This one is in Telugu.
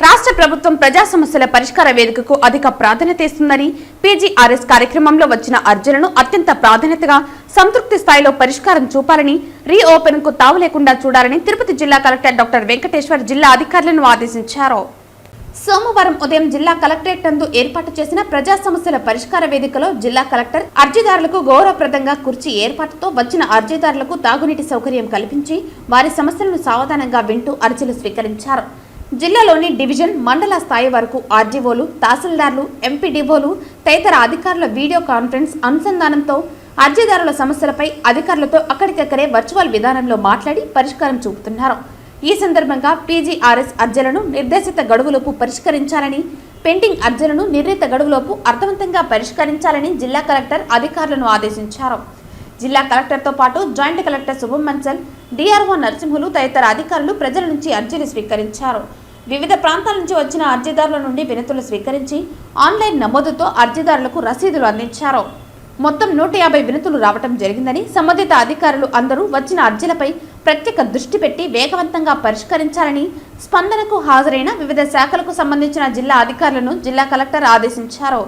రాష్ట్ర ప్రభుత్వం ప్రజా సమస్యల పరిష్కార వేదికకు అధిక ప్రాధాన్యత ఇస్తుందని పీజీఆర్ఎస్ కార్యక్రమంలో వచ్చిన అర్జీలను అత్యంత ప్రాధాన్యతగా సంతృప్తి స్థాయిలో పరిష్కారం చూపాలని రీఓపెన్ కు తావు లేకుండా చూడాలని తిరుపతి జిల్లా కలెక్టర్ డాక్టర్ వెంకటేశ్వర్ జిల్లా అధికారులను ఆదేశించారు. సోమవారం ఉదయం జిల్లా కలెక్టరేట్ నందు ఏర్పాటు చేసిన ప్రజా సమస్యల పరిష్కార వేదికలో జిల్లా కలెక్టర్ అర్జీదారులకు గౌరవప్రదంగా కుర్చీ ఏర్పాటుతో వచ్చిన అర్జీదారులకు తాగునీటి సౌకర్యం కల్పించి వారి సమస్యలను సావధానంగా వింటూ అర్జీలు స్వీకరించారు. జిల్లాలోని డివిజన్ మండల స్థాయి వరకు ఆర్జీఓలు, తహసీల్దార్లు, ఎంపీడీఓలు తదితర అధికారుల వీడియో కాన్ఫరెన్స్ అనుసంధానంతో అర్జీదారుల సమస్యలపై అధికారులతో అక్కడికక్కడే వర్చువల్ విధానంలో మాట్లాడి పరిష్కారం చూపుతున్నారు. ఈ సందర్భంగా పీజీఆర్ఎస్ అర్జీలను నిర్దేశిత గడువులోపు పరిష్కరించాలని, పెండింగ్ అర్జీలను నిర్ణీత గడువులోపు అర్థవంతంగా పరిష్కరించాలని జిల్లా కలెక్టర్ అధికారులను ఆదేశించారు. జిల్లా కలెక్టర్తో పాటు జాయింట్ కలెక్టర్ శుభం మన్సల్, డిఆర్ఓ నరసింహులు తదితర అధికారులు ప్రజల నుంచి అర్జీలు స్వీకరించారు. వివిధ ప్రాంతాల నుంచి వచ్చిన అర్జీదారుల నుండి వినతులు స్వీకరించి ఆన్లైన్ నమోదుతో అర్జీదారులకు రసీదులు అందించారు. మొత్తం 150 వినతులు రావటం జరిగిందని, సంబంధిత అధికారులు అందరూ వచ్చిన అర్జీలపై ప్రత్యేక దృష్టి పెట్టి వేగవంతంగా పరిష్కరించాలని స్పందనకు హాజరైన వివిధ శాఖలకు సంబంధించిన జిల్లా అధికారులను జిల్లా కలెక్టర్ ఆదేశించారు.